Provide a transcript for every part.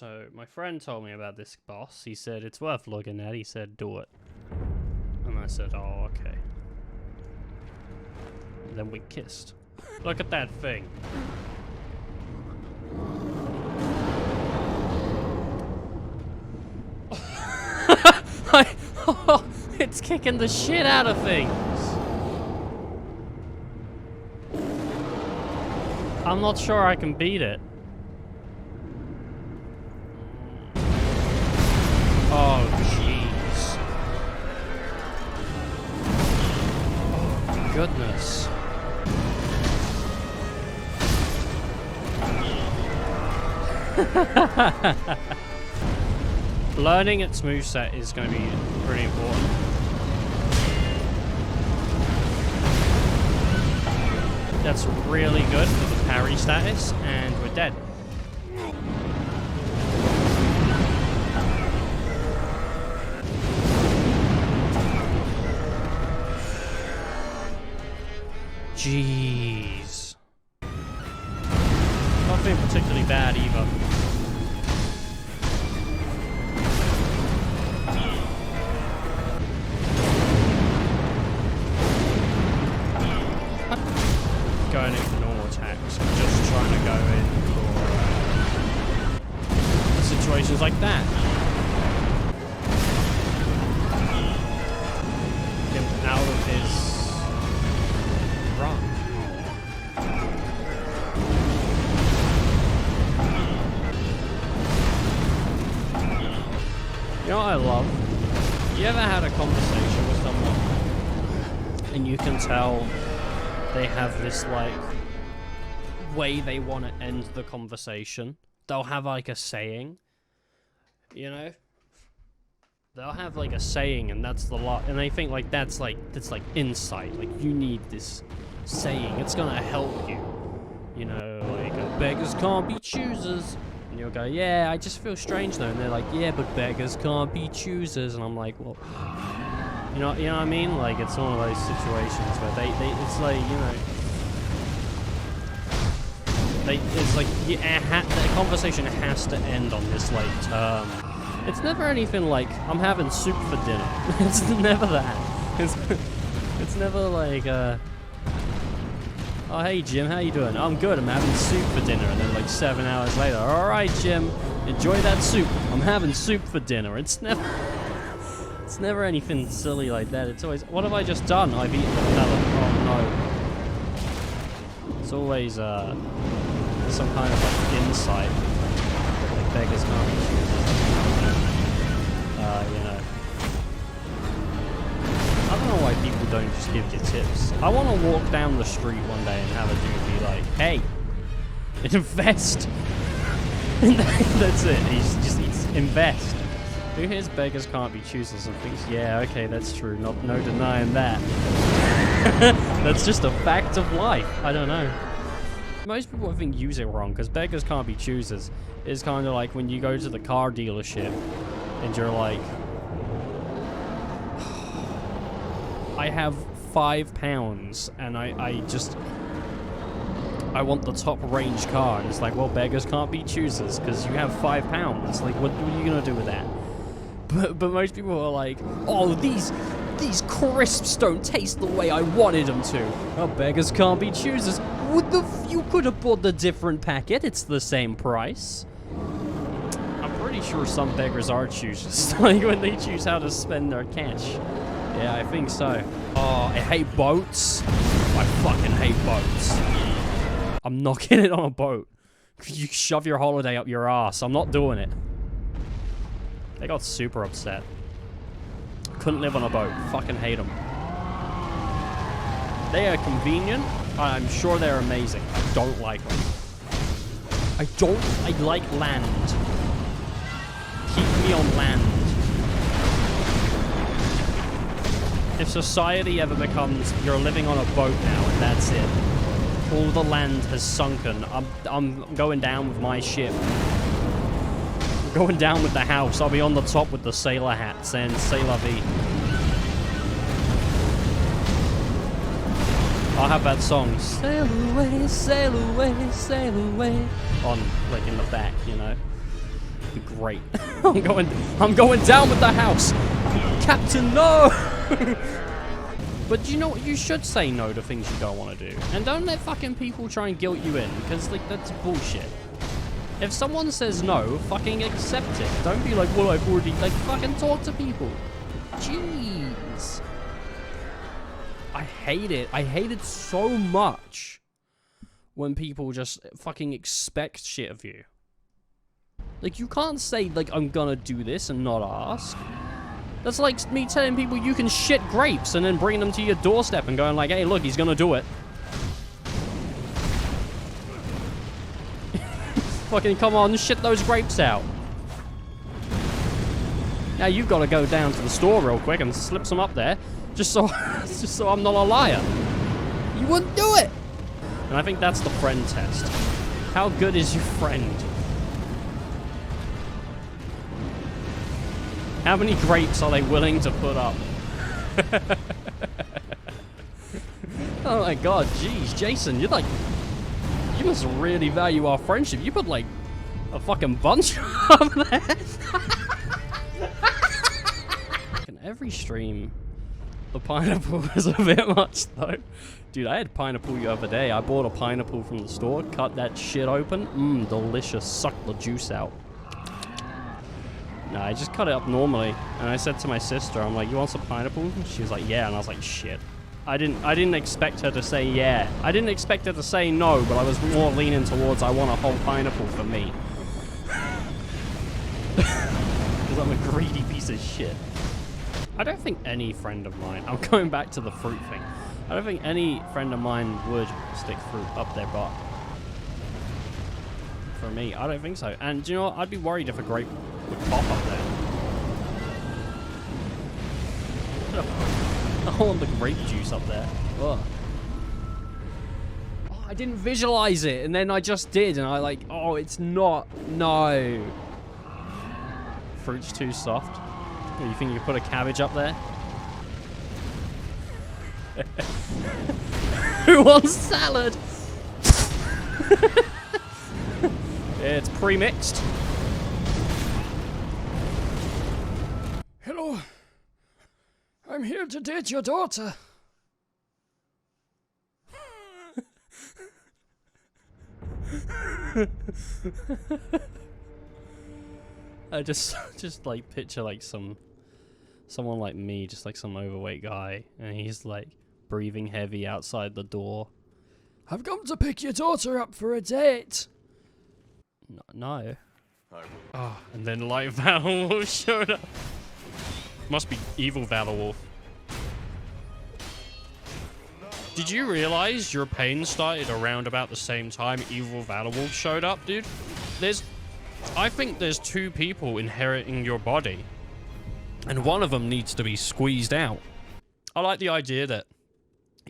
So my friend told me about this boss. He said it's worth looking at. He said do it. And I said, oh, okay. And then we kissed. Look at that thing. It's kicking the shit out of things. I'm not sure I can beat it. Oh, jeez. Oh, goodness. Learning its moveset is going to be pretty important. That's really good for the parry status, and we're dead. Jeez. Not being particularly bad either. Going in for normal attacks. I'm just trying to go in for situations like that. Get him out of his run. You know what I love? You ever had a conversation with someone and you can tell they have this, like, way they want to end the conversation? They'll have, like, a saying, you know? They'll have, like, a saying, and that's the lot, and they think, like, that's insight. Like, you need this saying. It's gonna help you. You know, like, beggars can't be choosers. And you'll go, yeah, I just feel strange, though. And they're like, yeah, but beggars can't be choosers. And I'm like, well... You know what I mean? Like, it's one of those situations where it's like, you know, it's like, the conversation has to end on this, like, term. It's never anything like, I'm having soup for dinner. It's never that. It's never like, oh, hey, Jim, how you doing? I'm good, I'm having soup for dinner. And then, like, 7 hours later, all right, Jim, enjoy that soup. I'm having soup for dinner. It's never anything silly like that. It's always, what have I just done? I've eaten another. Oh no. It's always some kind of like insight. Like beggars can't be choosers. You know. I don't know why people don't just give you tips. I want to walk down the street one day and have a dude be like, hey, invest. That's it. He's invest. Who hears beggars can't be choosers and thinks, yeah, okay, that's true. No denying that. That's just a fact of life. I don't know. Most people I think use it wrong, because beggars can't be choosers is kind of like when you go to the car dealership and you're like, I have £5 and I want the top range car. And it's like, well, beggars can't be choosers because you have £5. Like, what are you going to do with that? But most people are like, oh, these crisps don't taste the way I wanted them to. Oh, beggars can't be choosers. You could have bought the different packet. It's the same price. I'm pretty sure some beggars are choosers. Like when they choose how to spend their cash. Yeah, I think so. Oh, I hate boats. I fucking hate boats. I'm not getting on a boat. You shove your holiday up your ass. I'm not doing it. They got super upset. Couldn't live on a boat. Fucking hate them. They are convenient. I'm sure they're amazing. I don't like them. I like land. Keep me on land. If society ever becomes, you're living on a boat now and that's it. All the land has sunken. I'm going down with my ship. Going down with the house. I'll be on the top with the sailor hat saying "C'est la vie." I'll have that song "Sail away, sail away, sail away" on, like, in the back, you know. The great. I'm going down with the house. Captain, no! But you know what? You should say no to things you don't want to do. And don't let fucking people try and guilt you in, because, like, that's bullshit. If someone says no, fucking accept it. Don't be like, well, I've already, like, fucking talk to people. Jeez. I hate it. I hate it so much when people just fucking expect shit of you. Like, you can't say, like, I'm gonna do this and not ask. That's like me telling people you can shit grapes and then bringing them to your doorstep and going like, hey, look, he's gonna do it. Fucking come on, shit those grapes out. Now you've got to go down to the store real quick and slip some up there, just so I'm not a liar. You wouldn't do it. And I think that's the friend test. How good is your friend? How many grapes are they willing to put up? Oh my god, jeez, Jason, you're like, you must really value our friendship. You put like a fucking bunch up there. In every stream, the pineapple is a bit much though. Dude, I had pineapple the other day. I bought a pineapple from the store, cut that shit open. Mmm, delicious. Suck the juice out. Nah, I just cut it up normally, and I said to my sister, I'm like, you want some pineapple? She was like, yeah, and I was like, shit. I didn't expect her to say yeah. I didn't expect her to say no, but I was more leaning towards I want a whole pineapple for me. Because I'm a greedy piece of shit. I don't think any friend of mine, I'm going back to the fruit thing. I don't think any friend of mine would stick fruit up their butt. For me, I don't think so. And do you know what? I'd be worried if a grape would pop up there. I want the grape juice up there. Ugh. Oh, I didn't visualize it, and then I just did, and I like, oh, it's not. No. Fruit's too soft. Oh, you think you could put a cabbage up there? Who wants salad? It's pre-mixed. Hello. I'm here to date your daughter. I just like picture like someone like me, just like some overweight guy, and he's like breathing heavy outside the door. I've come to pick your daughter up for a date. No. Oh, and then like Valor Wolf showed up. Must be evil Valor Wolf. Did you realize your pain started around about the same time evil Valor Wolf showed up, dude? I think there's two people inheriting your body, and one of them needs to be squeezed out. I like the idea that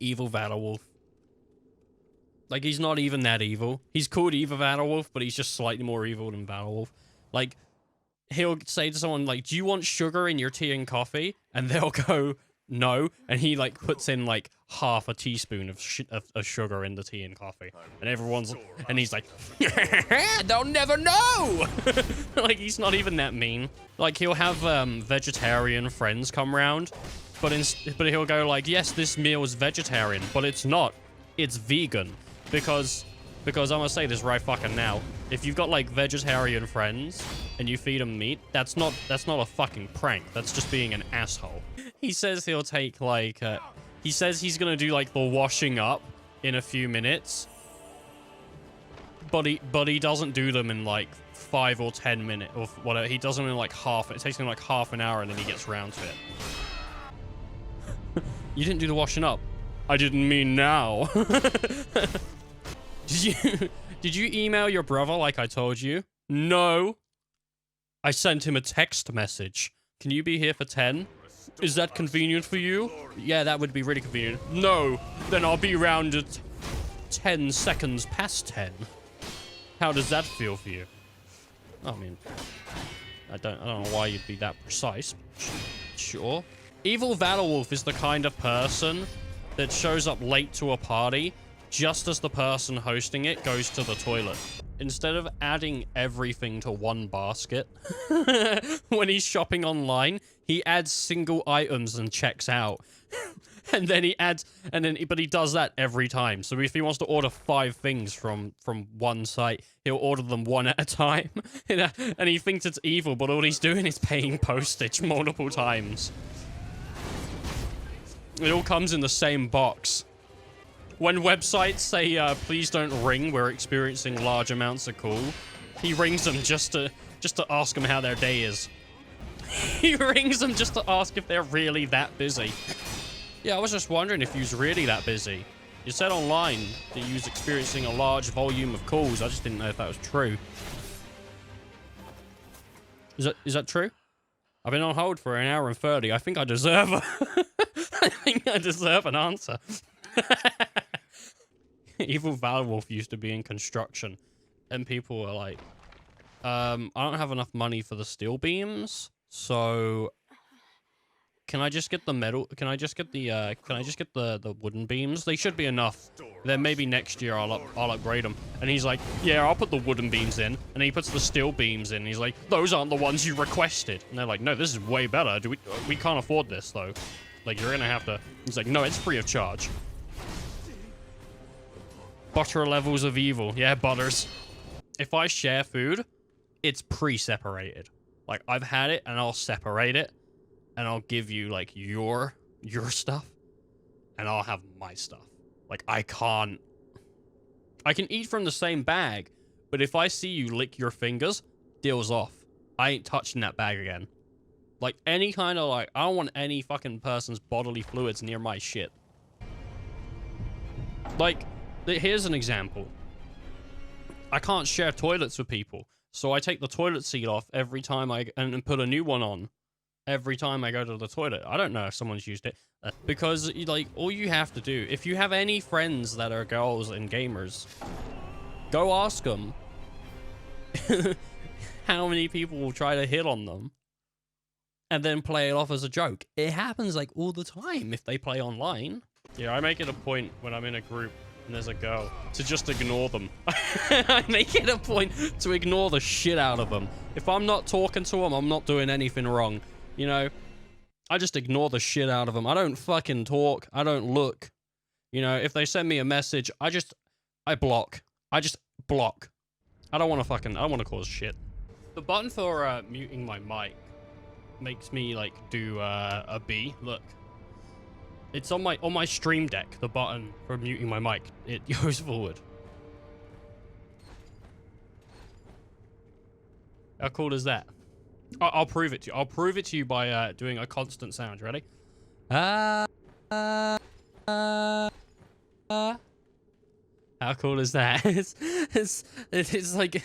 evil Valor Wolf, like, he's not even that evil. He's called evil Valor Wolf, but he's just slightly more evil than Valor Wolf. Like, he'll say to someone, like, do you want sugar in your tea and coffee? And they'll go, no. And he, like, puts in, like, half a teaspoon of sugar in the tea and coffee. And he's like, they'll never know! Like, he's not even that mean. Like, he'll have, vegetarian friends come round, but he'll go, like, yes, this meal is vegetarian, but it's not. It's vegan. Because I'm gonna say this right fucking now. If you've got like vegetarian friends and you feed them meat, that's not a fucking prank. That's just being an asshole. He says he'll take like he says he's gonna do like the washing up in a few minutes. But he doesn't do them in like 5 or 10 minutes or whatever. He does them in like it takes him like half an hour and then he gets round to it. You didn't do the washing up. I didn't mean now. Did you email your brother like I told you? No. I sent him a text message. Can you be here for 10? Is that convenient for you? Yeah, that would be really convenient. No. Then I'll be round at 10 seconds past 10. How does that feel for you? I mean, I don't know why you'd be that precise. Sure. Evil Valor Wolf is the kind of person that shows up late to a party just as the person hosting it goes to the toilet. instead of adding everything to one basket, when he's shopping online, he adds single items and checks out. And then he adds, but he does that every time. So if he wants to order 5 things from one site, he'll order them one at a time. And he thinks it's evil, but all he's doing is paying postage multiple times. It all comes in the same box. When websites say, please don't ring, we're experiencing large amounts of call, he rings them just to ask them how their day is. He rings them just to ask if they're really that busy. Yeah, I was just wondering if you was really that busy. You said online that you was experiencing a large volume of calls. I just didn't know if that was true. Is that true? I've been on hold for 1 hour and 30. I think I deserve I think I deserve an answer. Evil Valwolf used to be in construction, and people were like, I don't have enough money for the steel beams, so can I just get the metal? Can I just get the wooden beams? They should be enough. Then maybe next year I'll upgrade them. And he's like, yeah, I'll put the wooden beams in. And he puts the steel beams in. And he's like, those aren't the ones you requested. And they're like, no, this is way better. We can't afford this though. Like, you're gonna have to. He's like, no, it's free of charge. Butter levels of evil. Yeah, butters. If I share food, it's pre-separated. Like, I've had it and I'll separate it. And I'll give you, like, your stuff. And I'll have my stuff. Like, I can eat from the same bag. But if I see you lick your fingers, deal's off. I ain't touching that bag again. Like, any kind of, like, I don't want any fucking person's bodily fluids near my shit. Like, here's an example. I can't share toilets with people. So I take the toilet seat off every time and put a new one on. Every time I go to the toilet. I don't know if someone's used it. Because, like, all you have to do, if you have any friends that are girls and gamers, go ask them how many people will try to hit on them and then play it off as a joke. It happens, like, all the time if they play online. Yeah, I make it a point when I'm in a group and there's a girl to just ignore them. I make it a point to ignore the shit out of them. If I'm not talking to them, I'm not doing anything wrong. You know, I just ignore the shit out of them. I don't fucking talk. I don't look. You know, if they send me a message, I block. I just block. I don't want to cause shit. The button for muting my mic makes me, like, do a B. Look. It's on my stream deck, the button for muting my mic. It goes forward. How cool is that? I'll prove it to you. I'll prove it to you by doing a constant sound. Ready? How cool is that? It's like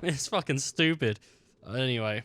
it's fucking stupid. Anyway.